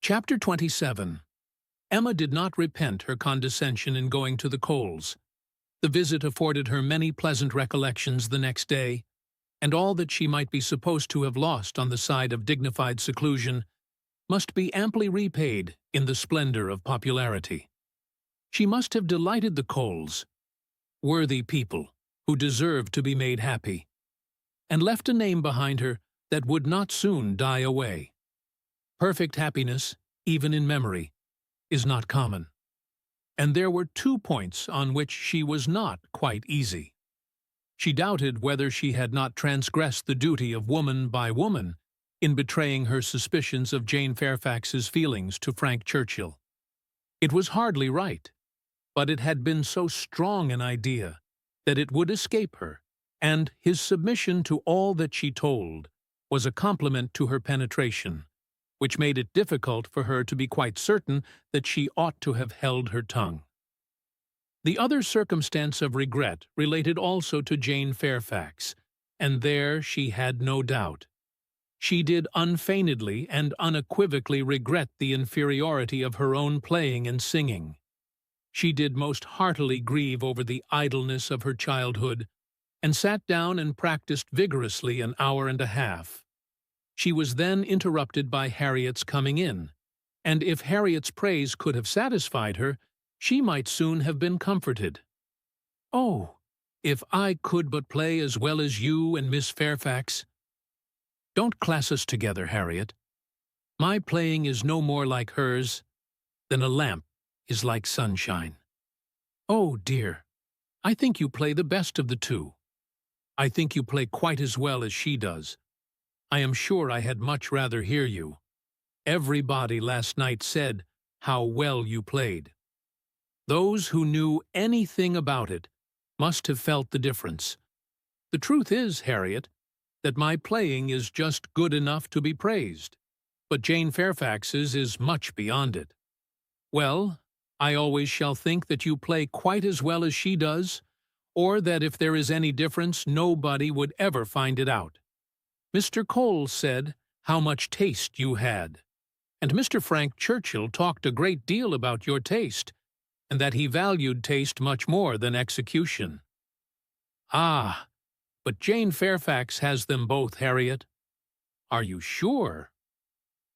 Chapter 27. Emma did not repent her condescension in going to the Coles. The visit afforded her many pleasant recollections the next day, and all that she might be supposed to have lost on the side of dignified seclusion must be amply repaid in the splendor of popularity. She must have delighted the Coles, worthy people who deserved to be made happy, and left a name behind her that would not soon die away. Perfect happiness, even in memory, is not common, and there were 2 points on which she was not quite easy. She doubted whether she had not transgressed the duty of woman by woman in betraying her suspicions of Jane Fairfax's feelings to Frank Churchill. It was hardly right, but it had been so strong an idea that it would escape her, and his submission to all that she told was a compliment to her penetration, which made it difficult for her to be quite certain that she ought to have held her tongue. The other circumstance of regret related also to Jane Fairfax, and there she had no doubt. She did unfeignedly and unequivocally regret the inferiority of her own playing and singing. She did most heartily grieve over the idleness of her childhood, and sat down and practiced vigorously an hour and a half. She was then interrupted by Harriet's coming in, and if Harriet's praise could have satisfied her, she might soon have been comforted. "Oh, if I could but play as well as you and Miss Fairfax!" "Don't class us together, Harriet. My playing is no more like hers than a lamp is like sunshine." "Oh, dear, I think you play the best of the two. I think you play quite as well as she does. I am sure I had much rather hear you. Everybody last night said how well you played. Those who knew anything about it must have felt the difference. The truth is, Harriet, that my playing is just good enough to be praised, but Jane Fairfax's is much beyond it. Well, I always shall think that you play quite as well as she does, or that if there is any difference, nobody would ever find it out. Mr. Coles said how much taste you had, and Mr. Frank Churchill talked a great deal about your taste, and that he valued taste much more than execution." "Ah, but Jane Fairfax has them both, Harriet." "Are you sure?"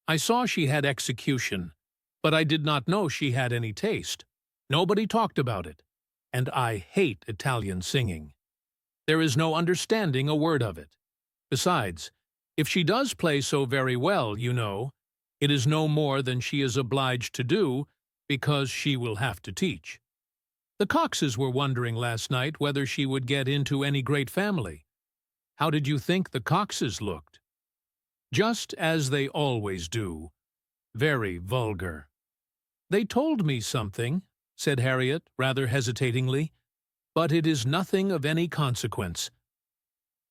"I saw she had execution, but I did not know she had any taste. Nobody talked about it, and I hate Italian singing. There is no understanding a word of it. Besides, if she does play so very well, you know, it is no more than she is obliged to do, because she will have to teach. The Coxes were wondering last night whether she would get into any great family. How did you think the Coxes looked?" "Just as they always do. Very vulgar." "They told me something," said Harriet, rather hesitatingly, "but it is nothing of any consequence."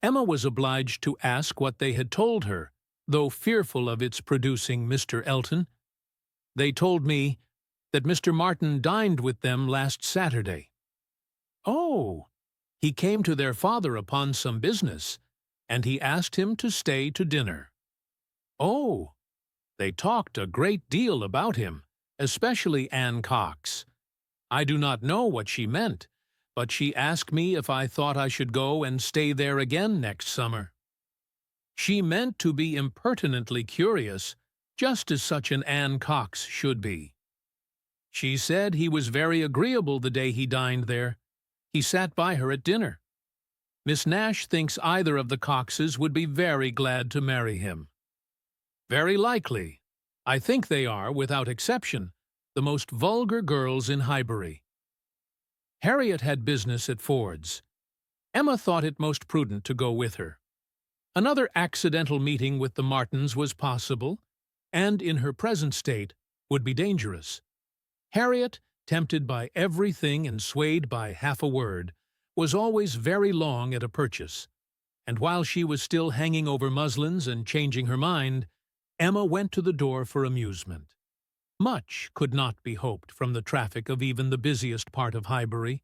Emma was obliged to ask what they had told her, though fearful of its producing Mr. Elton. "They told me that Mr. Martin dined with them last Saturday." "Oh, he came to their father upon some business, and he asked him to stay to dinner." "Oh, they talked a great deal about him, especially Anne Cox. I do not know what she meant, but she asked me if I thought I should go and stay there again next summer. She meant to be impertinently curious, just as such an Anne Cox should be. She said he was very agreeable the day he dined there. He sat by her at dinner. Miss Nash thinks either of the Coxes would be very glad to marry him." "Very likely. I think they are, without exception, the most vulgar girls in Highbury." Harriet had business at Ford's. Emma thought it most prudent to go with her. Another accidental meeting with the Martins was possible, and in her present state would be dangerous. Harriet, tempted by everything and swayed by half a word, was always very long at a purchase, and while she was still hanging over muslins and changing her mind, Emma went to the door for amusement. Much could not be hoped from the traffic of even the busiest part of Highbury.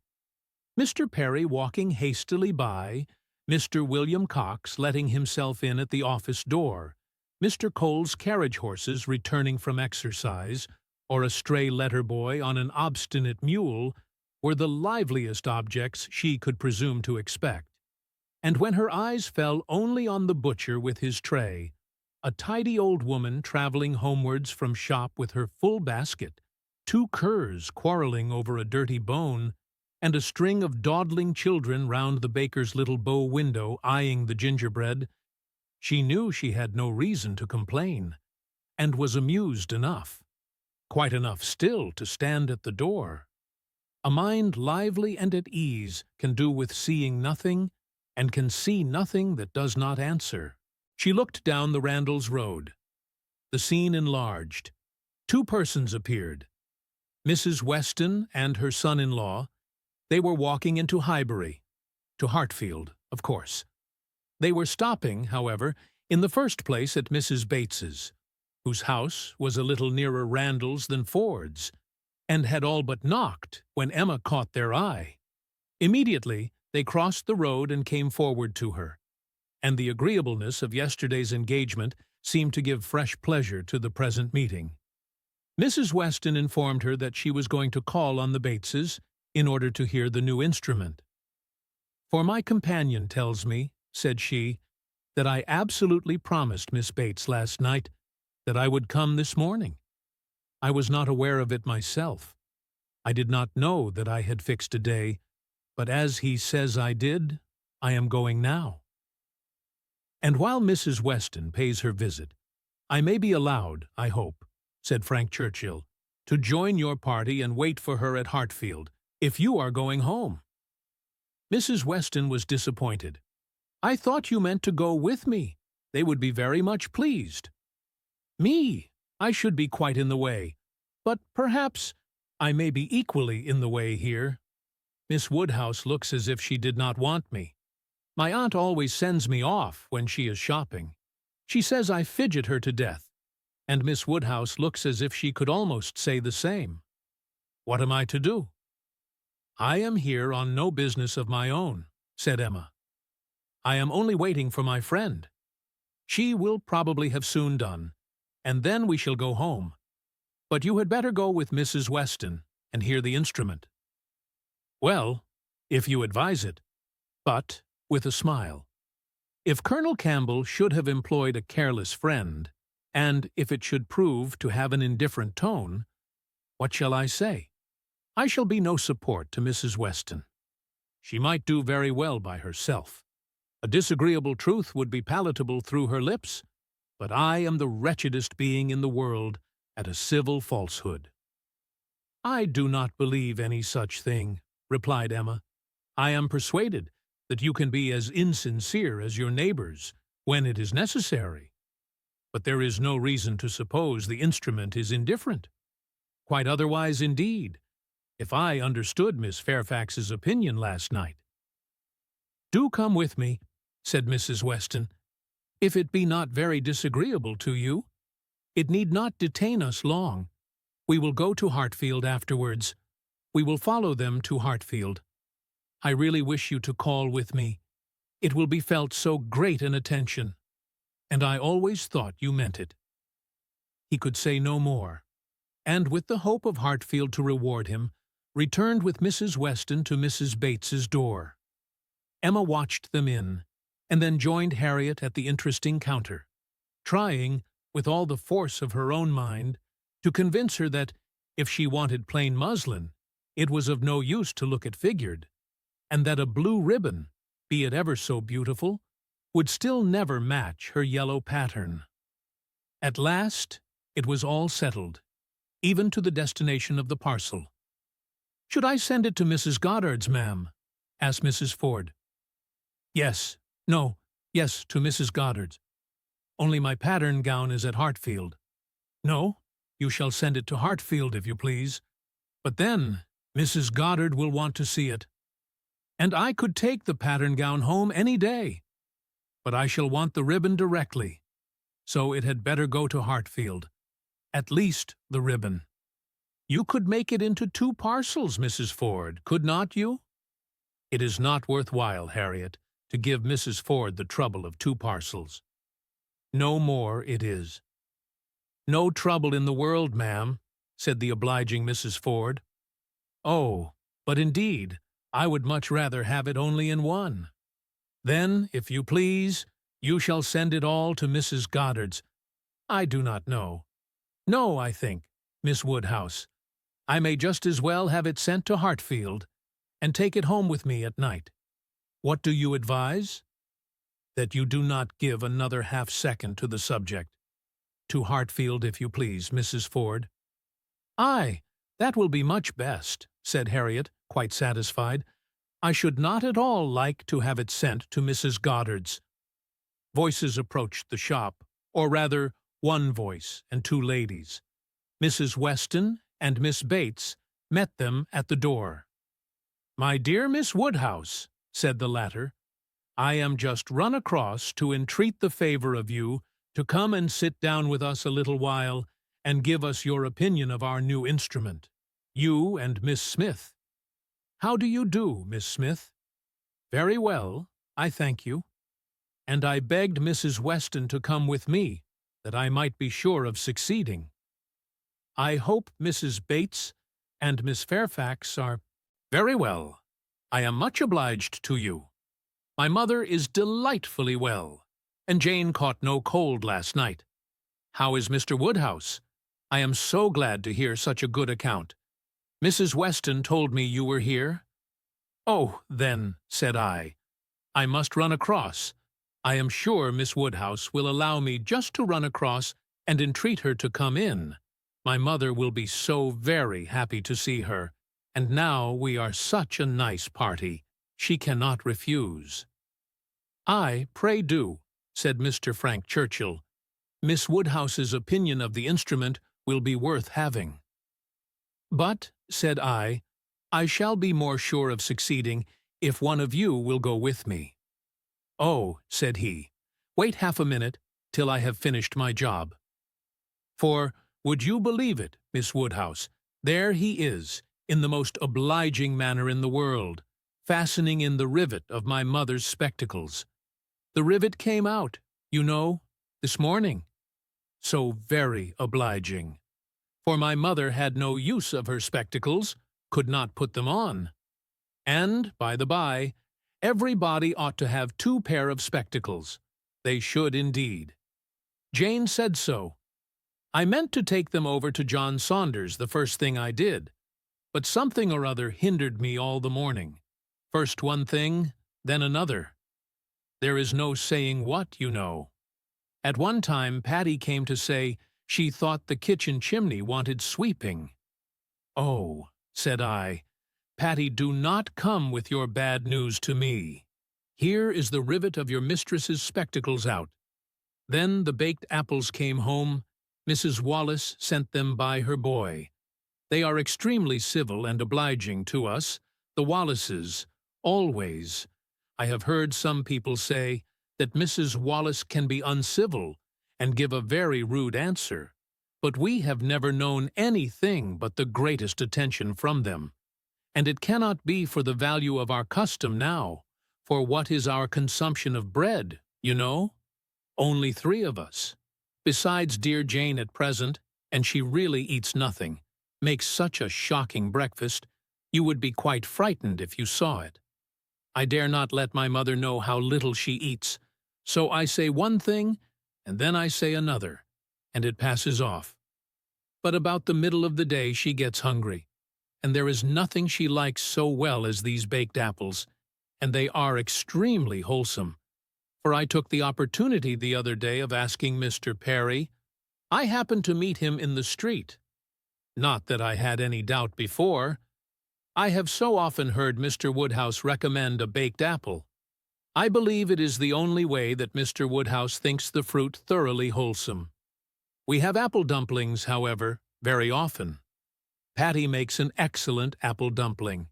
Mr. Perry walking hastily by, Mr. William Cox letting himself in at the office door, Mr. Cole's carriage horses returning from exercise, or a stray letter boy on an obstinate mule, were the liveliest objects she could presume to expect. And when her eyes fell only on the butcher with his tray, a tidy old woman travelling homewards from shop with her full basket, two curs quarrelling over a dirty bone, and a string of dawdling children round the baker's little bow window eyeing the gingerbread, she knew she had no reason to complain, and was amused enough, quite enough still to stand at the door. A mind lively and at ease can do with seeing nothing, and can see nothing that does not answer. She looked down the Randalls Road. The scene enlarged. Two persons appeared. Mrs. Weston and her son-in-law. They were walking into Highbury, to Hartfield, of course. They were stopping, however, in the first place at Mrs. Bates's, whose house was a little nearer Randall's than Ford's, and had all but knocked when Emma caught their eye. Immediately they crossed the road and came forward to her, and the agreeableness of yesterday's engagement seemed to give fresh pleasure to the present meeting. Mrs. Weston informed her that she was going to call on the Bateses in order to hear the new instrument. "For my companion tells me," said she, "that I absolutely promised Miss Bates last night that I would come this morning. I was not aware of it myself. I did not know that I had fixed a day, but as he says I did, I am going now." "And while Mrs. Weston pays her visit, I may be allowed, I hope," said Frank Churchill, "to join your party and wait for her at Hartfield, if you are going home." Mrs. Weston was disappointed. "I thought you meant to go with me. They would be very much pleased." "Me? I should be quite in the way. But perhaps I may be equally in the way here. Miss Woodhouse looks as if she did not want me. My aunt always sends me off when she is shopping. She says I fidget her to death, and Miss Woodhouse looks as if she could almost say the same. What am I to do?" "I am here on no business of my own," said Emma. "I am only waiting for my friend. She will probably have soon done, and then we shall go home. But you had better go with Mrs. Weston and hear the instrument." "Well, if you advise it. But," with a smile, "if Colonel Campbell should have employed a careless friend, and if it should prove to have an indifferent tone, what shall I say? I shall be no support to Mrs. Weston. She might do very well by herself. A disagreeable truth would be palatable through her lips, but I am the wretchedest being in the world at a civil falsehood." "I do not believe any such thing," replied Emma. "I am persuaded that you can be as insincere as your neighbors when it is necessary. But there is no reason to suppose the instrument is indifferent. Quite otherwise indeed, if I understood Miss Fairfax's opinion last night." "Do come with me," said Mrs. Weston, "if it be not very disagreeable to you. It need not detain us long. We will go to Hartfield afterwards. We will follow them to Hartfield. I really wish you to call with me. It will be felt so great an attention, and I always thought you meant it." He could say no more, and with the hope of Hartfield to reward him, returned with Mrs. Weston to Mrs. Bates's door. Emma watched them in, and then joined Harriet at the interesting counter, trying, with all the force of her own mind, to convince her that, if she wanted plain muslin, it was of no use to look at figured, and that a blue ribbon, be it ever so beautiful, would still never match her yellow pattern. At last it was all settled, even to the destination of the parcel. "Should I send it to Mrs. Goddard's, ma'am?" asked Mrs. Ford. Yes, to Mrs. Goddard's. Only my pattern gown is at Hartfield." "No, you shall send it to Hartfield, if you please. But then Mrs. Goddard will want to see it. And I could take the pattern gown home any day. But I shall want the ribbon directly, so it had better go to Hartfield. At least the ribbon. You could make it into 2 parcels, Mrs. Ford, could not you?" "It is not worth while, Harriet, to give Mrs. Ford the trouble of 2 parcels. No more it is. "No trouble in the world, ma'am," said the obliging Mrs. Ford. "Oh, but indeed, I would much rather have it only in one." "Then, if you please, you shall send it all to Mrs. Goddard's. I do not know. No, I think, Miss Woodhouse, I may just as well have it sent to Hartfield, and take it home with me at night. What do you advise?" "That you do not give another half-second to the subject. To Hartfield, if you please, Mrs. Ford." "Aye, that will be much best," said Harriet, quite satisfied. "I should not at all like to have it sent to Mrs. Goddard's." Voices approached the shop, or rather, one voice and two ladies. Mrs. Weston and Miss Bates met them at the door. "My dear Miss Woodhouse," said the latter, "I am just run across to entreat the favor of you to come and sit down with us a little while and give us your opinion of our new instrument. You and Miss Smith." "How do you do, Miss Smith?" "Very well, I thank you." "And I begged Mrs. Weston to come with me, that I might be sure of succeeding. I hope Mrs. Bates and Miss Fairfax are—" "Very well. I am much obliged to you. My mother is delightfully well, and Jane caught no cold last night. How is Mr. Woodhouse? I am so glad to hear such a good account. Mrs. Weston told me you were here." "Oh, then," said I must run across. I am sure Miss Woodhouse will allow me just to run across and entreat her to come in. My mother will be so very happy to see her, and now we are such a nice party, she cannot refuse." "Aye, pray do," said Mr. Frank Churchill. "Miss Woodhouse's opinion of the instrument will be worth having." "But," said I shall be more sure of succeeding if one of you will go with me." "Oh," said he, "wait half a minute till I have finished my job." For, would you believe it, Miss Woodhouse, there he is, in the most obliging manner in the world, fastening in the rivet of my mother's spectacles. The rivet came out, you know, this morning. So very obliging. For my mother had no use of her spectacles, could not put them on. And, by the by, everybody ought to have 2 pair of spectacles. They should indeed. Jane said so. I meant to take them over to John Saunders the first thing I did, but something or other hindered me all the morning. First one thing, then another. There is no saying what, you know. At one time Patty came to say she thought the kitchen chimney wanted sweeping. "Oh," said I, "Patty, do not come with your bad news to me. Here is the rivet of your mistress's spectacles out." Then the baked apples came home. Mrs. Wallace sent them by her boy. They are extremely civil and obliging to us, the Wallaces, always. I have heard some people say that Mrs. Wallace can be uncivil and give a very rude answer, but we have never known anything but the greatest attention from them. And it cannot be for the value of our custom now, for what is our consumption of bread, you know? Only 3 of us. Besides dear Jane at present, and she really eats nothing, makes such a shocking breakfast, you would be quite frightened if you saw it. I dare not let my mother know how little she eats, so I say one thing, and then I say another, and it passes off. But about the middle of the day she gets hungry, and there is nothing she likes so well as these baked apples, and they are extremely wholesome. For I took the opportunity the other day of asking Mr. Perry. I happened to meet him in the street. Not that I had any doubt before. I have so often heard Mr. Woodhouse recommend a baked apple. I believe it is the only way that Mr. Woodhouse thinks the fruit thoroughly wholesome. We have apple dumplings, however, very often. Patty makes an excellent apple dumpling.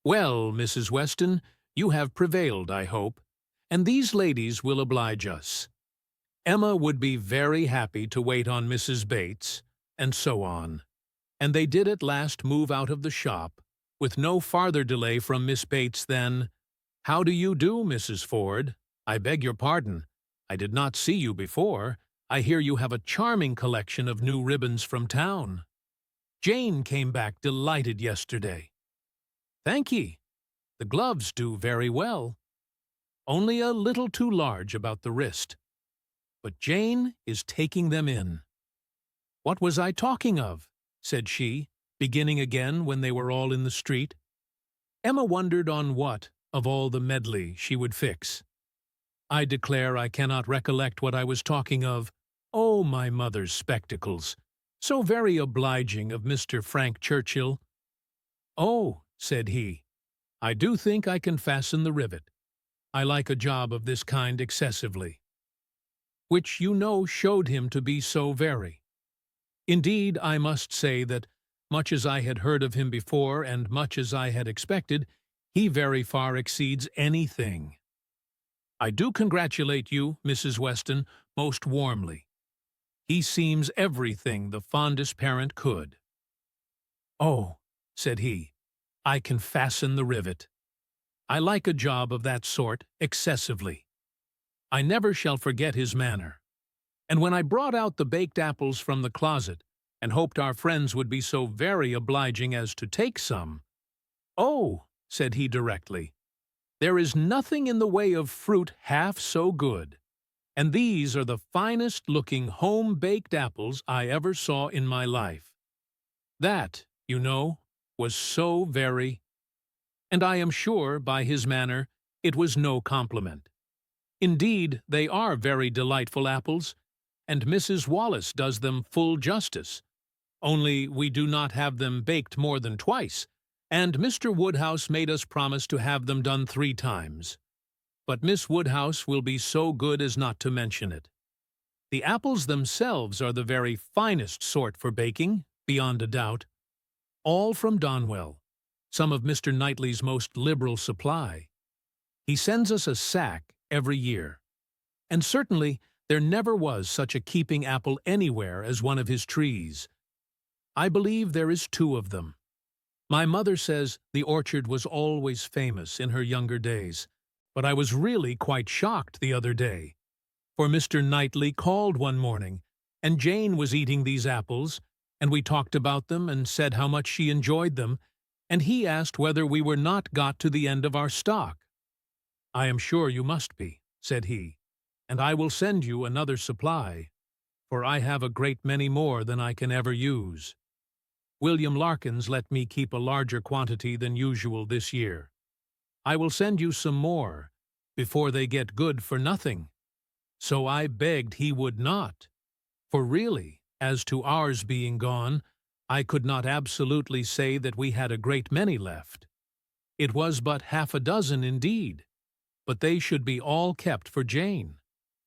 Well, Mrs. Weston, you have prevailed, I hope, and these ladies will oblige us. Emma would be very happy to wait on Mrs. Bates, and so on. And they did at last move out of the shop, with no farther delay from Miss Bates than, "How do you do, Mrs. Ford? I beg your pardon. I did not see you before. I hear you have a charming collection of new ribbons from town. Jane came back delighted yesterday. Thank ye. The gloves do very well. Only a little too large about the wrist. But Jane is taking them in. What was I talking of? Said she, beginning again when they were all in the street. Emma wondered on what, of all the medley, she would fix. I declare I cannot recollect what I was talking of. Oh, my mother's spectacles! So very obliging of Mr. Frank Churchill. Oh, said he, I do think I can fasten the rivet. I like a job of this kind excessively. Which you know showed him to be so very. Indeed, I must say that, much as I had heard of him before and much as I had expected, he very far exceeds anything. I do congratulate you, Mrs. Weston, most warmly. He seems everything the fondest parent could. Oh, said he, I can fasten the rivet. I like a job of that sort excessively. I never shall forget his manner. And when I brought out the baked apples from the closet, and hoped our friends would be so very obliging as to take some, oh, said he directly, there is nothing in the way of fruit half so good, and these are the finest-looking home-baked apples I ever saw in my life. That, you know, was so very— and I am sure, by his manner, it was no compliment. Indeed, they are very delightful apples, and Mrs. Wallace does them full justice, only we do not have them baked more than twice, and Mr. Woodhouse made us promise to have them done 3 times. But Miss Woodhouse will be so good as not to mention it. The apples themselves are the very finest sort for baking, beyond a doubt. All from Donwell, some of Mr. Knightley's most liberal supply. He sends us a sack every year, and certainly there never was such a keeping apple anywhere as one of his trees. I believe there is 2 of them. My mother says the orchard was always famous in her younger days, but I was really quite shocked the other day, for Mr. Knightley called one morning, and Jane was eating these apples, and we talked about them and said how much she enjoyed them, and he asked whether we were not got to the end of our stock. I am sure you must be, said he, and I will send you another supply, for I have a great many more than I can ever use. William Larkins let me keep a larger quantity than usual this year. I will send you some more, before they get good for nothing. So I begged he would not, for really, as to ours being gone, I could not absolutely say that we had a great many left. It was but 6 indeed, but they should be all kept for Jane,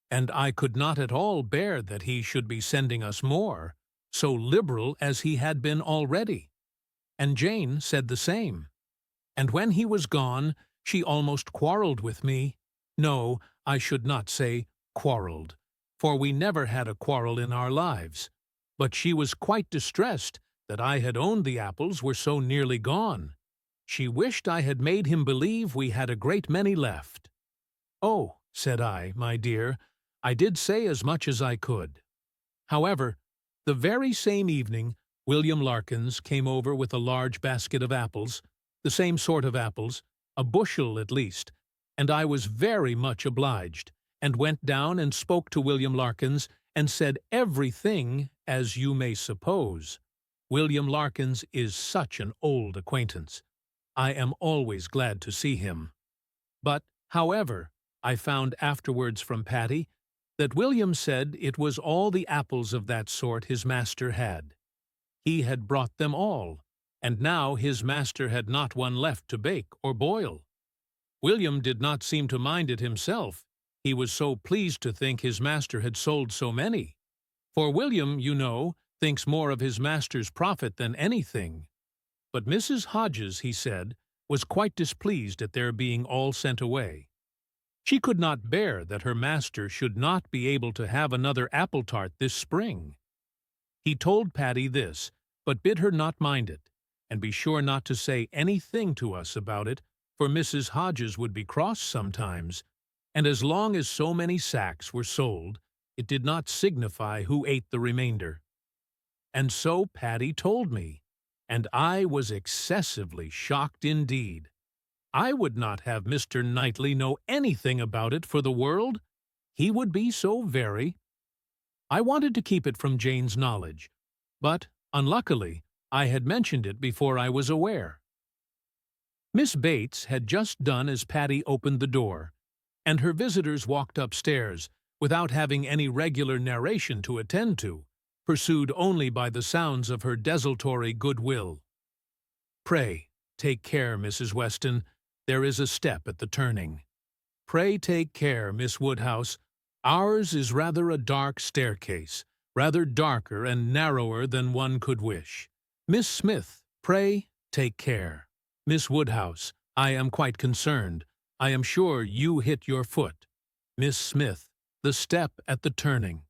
and I could not at all bear that he should be sending us more, so liberal as he had been already. And Jane said the same. And when he was gone, she almost quarreled with me. No, I should not say quarreled, for we never had a quarrel in our lives. But she was quite distressed that I had owned the apples were so nearly gone. She wished I had made him believe we had a great many left. Oh, said I, my dear, I did say as much as I could. However, the very same evening, William Larkins came over with a large basket of apples, the same sort of apples, a bushel at least, and I was very much obliged, and went down and spoke to William Larkins, and said everything, as you may suppose. William Larkins is such an old acquaintance. I am always glad to see him. But, however, I found afterwards from Patty that William said it was all the apples of that sort his master had. He had brought them all, and now his master had not one left to bake or boil. William did not seem to mind it himself. He was so pleased to think his master had sold so many. For William, you know, thinks more of his master's profit than anything. But Mrs. Hodges, he said, was quite displeased at their being all sent away. She could not bear that her master should not be able to have another apple tart this spring. He told Patty this, but bid her not mind it, and be sure not to say anything to us about it, for Mrs. Hodges would be cross sometimes, and as long as so many sacks were sold, it did not signify who ate the remainder. And so Patty told me, and I was excessively shocked indeed. I would not have Mr. Knightley know anything about it for the world. He would be so very. I wanted to keep it from Jane's knowledge, but, unluckily, I had mentioned it before I was aware. Miss Bates had just done as Patty opened the door, and her visitors walked upstairs, without having any regular narration to attend to, pursued only by the sounds of her desultory goodwill. "Pray, take care, Mrs. Weston. There is a step at the turning. Pray take care, Miss Woodhouse. Ours is rather a dark staircase, rather darker and narrower than one could wish. Miss Smith, pray take care. Miss Woodhouse, I am quite concerned. I am sure you hit your foot. Miss Smith, the step at the turning."